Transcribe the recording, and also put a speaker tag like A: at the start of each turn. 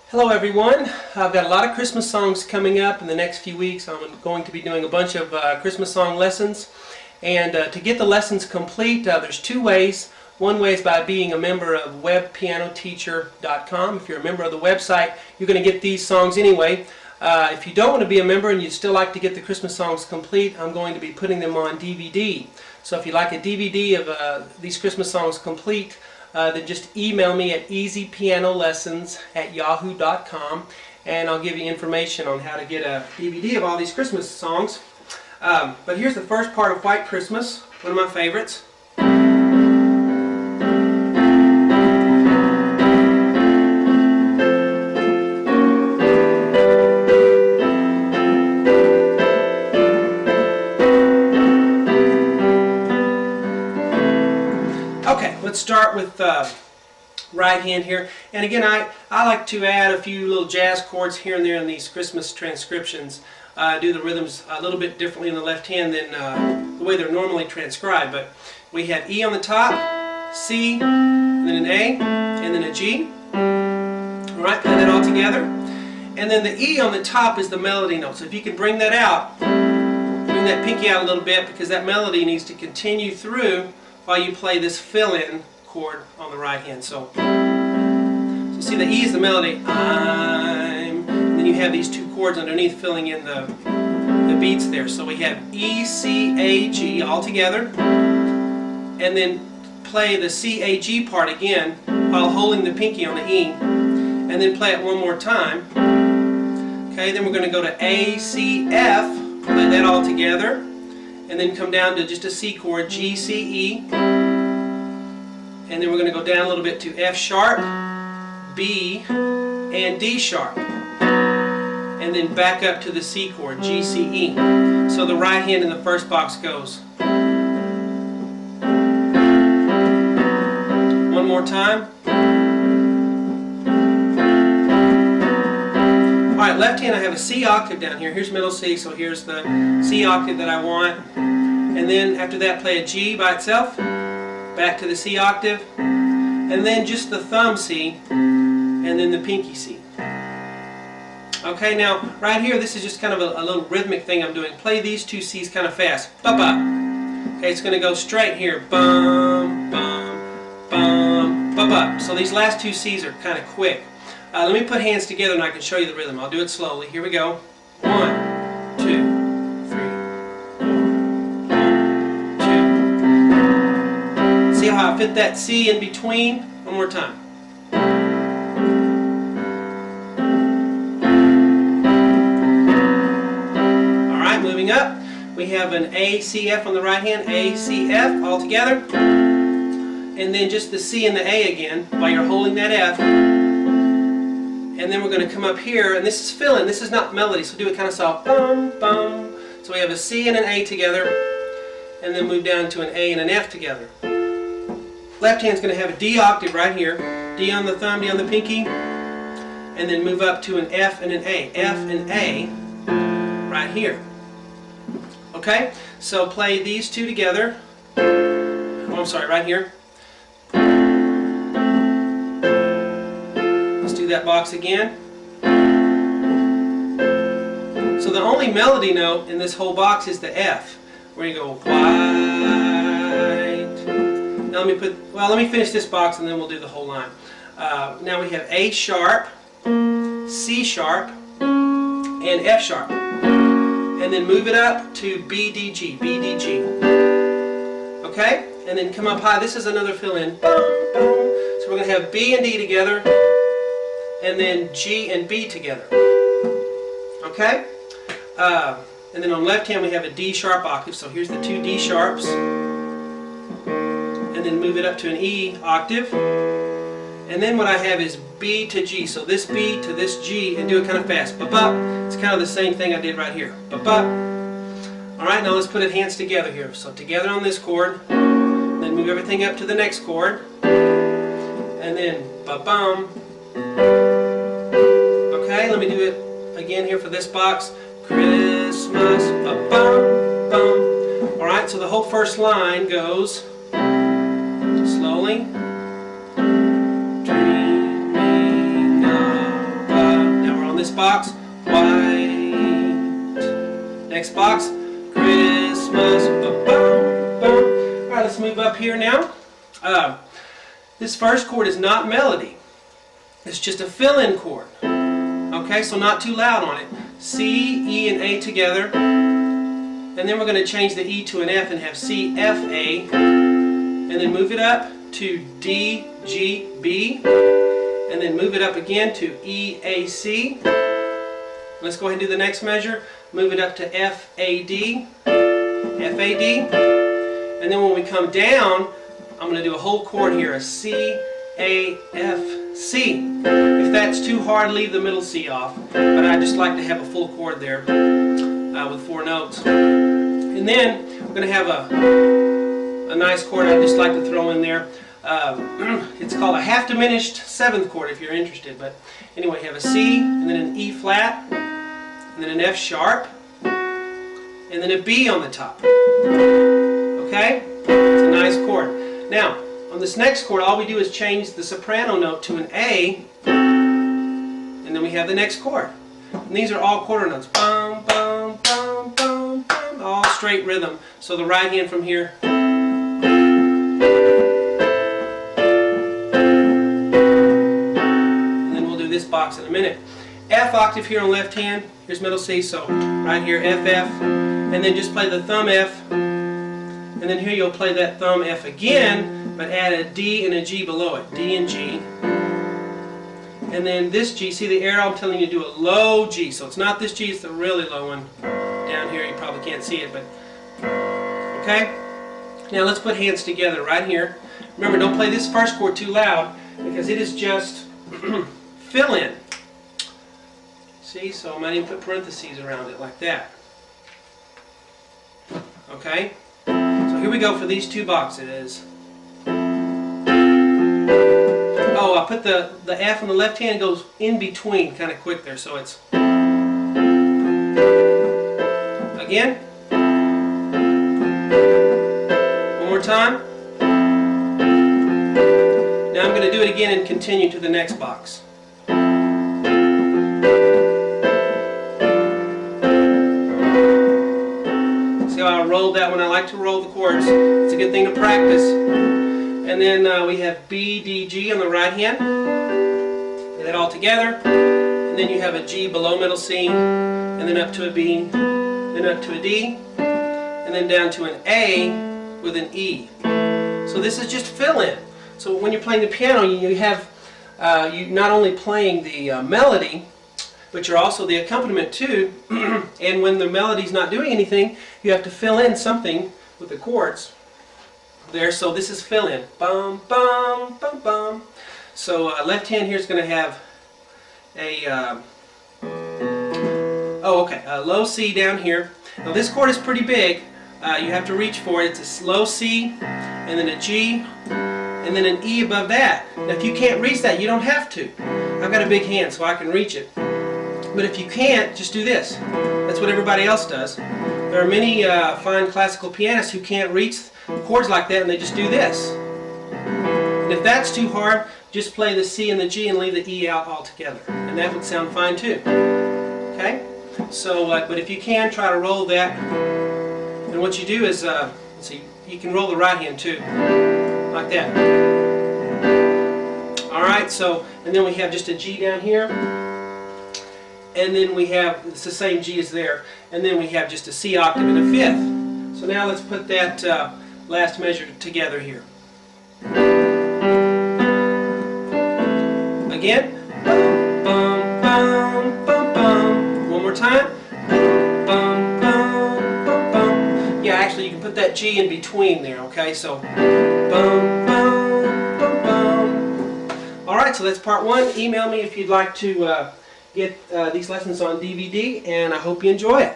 A: Hello everyone. I've got a lot of Christmas songs coming up in the next few weeks. I'm going to be doing a bunch of Christmas song lessons. And to get the lessons complete, there's two ways. One way is by being a member of webpianoteacher.com. If you're a member of the website, you're going to get these songs anyway. If you don't want to be a member and you'd still like to get the Christmas songs complete, I'm going to be putting them on DVD. So if you'd like a DVD of these Christmas songs complete, then just email me at easypianolessons@yahoo.com and I'll give you information on how to get a DVD of all these Christmas songs. But here's the first part of White Christmas, one of my favorites. Let's start with right hand here. And again, I like to add a few little jazz chords here and there in these Christmas transcriptions. Do the rhythms a little bit differently in the left hand than the way they're normally transcribed. But we have E on the top, C, and then an A, and then a G. Alright, play that all together. And then the E on the top is the melody note. So if you can bring that out, bring that pinky out a little bit, because that melody needs to continue through while you play this fill-in chord on the right hand. So see, the E is the melody, I'm, and then you have these two chords underneath filling in the beats there. So we have E, C, A, G all together, and then play the C, A, G part again while holding the pinky on the E, and then play it one more time. Okay, then we're going to go to A, C, F, play that all together, and then come down to just a C chord, G, C, E, and then we're going to go down a little bit to F sharp, B, and D sharp, and then back up to the C chord, G, C, E. So the right hand in the first box goes. One more time. Alright, left hand I have a C octave down here. Here's middle C, so here's the C octave that I want. And then after that play a G by itself, back to the C octave, and then just the thumb C, and then the pinky C. Okay, now right here this is just kind of a little rhythmic thing I'm doing. Play these two C's kind of fast. Ba-ba. Okay, it's going to go straight here. Bum, bum, bum, ba-ba. So these last two C's are kind of quick. Let me put hands together and I can show you the rhythm. I'll do it slowly. Here we go. 1, 2, 3, 4, 1, 2. See how I fit that C in between? One more time. Alright, moving up. We have an A, C, F on the right hand. A, C, F all together. And then just the C and the A again while you're holding that F. And then we're going to come up here, and this is fill-in, this is not melody, so do it kind of soft. Bum, bum. So we have a C and an A together, and then move down to an A and an F together. Left hand's going to have a D octave right here, D on the thumb, D on the pinky, and then move up to an F and an A, F and A right here. Okay, so play these two together. Oh, I'm sorry, right here. That box again. So the only melody note in this whole box is the F, where you go white. Now let me finish this box and then we'll do the whole line. Now we have A sharp, C sharp, and F sharp, and then move it up to B, D, G, B, D, G. Okay, and then come up high. This is another fill-in. So we're going to have B and D together, and then G and B together. Okay? And then on the left hand we have a D sharp octave, so here's the two D sharps. And then move it up to an E octave. And then what I have is B to G, so this B to this G, and do it kind of fast. Ba-ba. It's kind of the same thing I did right here. Ba-ba. Alright, now let's put it hands together here. So together on this chord, then move everything up to the next chord. And then ba-bum. Okay, let me do it again here for this box. Christmas, ba-bum, bum. Alright, so the whole first line goes slowly. Dreaming of box, white. Next box, Christmas. Boom, boom, boom. All right, let's move up here now. This first chord is not melody. It's just a fill-in chord. Okay, so not too loud on it. C, E, and A together. And then we're going to change the E to an F and have C, F, A. And then move it up to D, G, B. And then move it up again to E, A, C. Let's go ahead and do the next measure. Move it up to F, A, D. F, A, D. And then when we come down, I'm going to do a whole chord here, a C, A, F, C. If that's too hard, leave the middle C off. But I just like to have a full chord there with 4 notes. And then we're going to have a nice chord I just like to throw in there. It's called a half diminished 7th chord if you're interested. But anyway, you have a C, and then an E flat, and then an F sharp, and then a B on the top. Okay? It's a nice chord. Now, on this next chord, all we do is change the soprano note to an A, and then we have the next chord. And these are all quarter notes. Bum, bum, bum, bum, bum, all straight rhythm. So the right hand from here. And then we'll do this box in a minute. F octave here on left hand. Here's middle C, so right here, F, F. And then just play the thumb F. And then here you'll play that thumb F again, but add a D and a G below it. D and G. And then this G, see the arrow? I'm telling you to do a low G. So it's not this G, it's the really low one. Down here you probably can't see it, but okay? Now let's put hands together right here. Remember, don't play this first chord too loud because it is just fill in. See, so I might even put parentheses around it like that. Okay? So here we go for these 2 boxes. Oh, I put the F on the left hand goes in between kind of quick there, so it's again. One more time. Now I'm going to do it again and continue to the next box. See how I rolled that one? I like to roll the chords. It's a good thing to practice. And then we have B, D, G on the right hand. Get that all together. And then you have a G below middle C, and then up to a B, then up to a D, and then down to an A with an E. So this is just fill in. So when you're playing the piano, you have you not only playing the melody, but you're also the accompaniment too. And when the melody's not doing anything, you have to fill in something with the chords there. So this is fill in. Bum, bum, bum, bum. So left hand here is going to have a a low C down here. Now this chord is pretty big. You have to reach for it. It's a low C, and then a G, and then an E above that. Now if you can't reach that, you don't have to. I've got a big hand so I can reach it. But if you can't, just do this. That's what everybody else does. There are many fine classical pianists who can't reach chords like that, and they just do this. And if that's too hard, just play the C and the G and leave the E out altogether. And that would sound fine too. Okay? So, but if you can, try to roll that. And what you do is, let's see, you can roll the right hand too. Like that. Alright, so, and then we have just a G down here. And then we have, it's the same G as there. And then we have just a C octave and a 5th. So now let's put that last measure together here. Again. Bum, bum, bum, bum, bum. One more time. Bum, bum, bum, bum. Yeah, actually you can put that G in between there, okay? So, bum, bum, bum, bum. Alright, so that's part 1. Email me if you'd like to get these lessons on DVD, and I hope you enjoy it.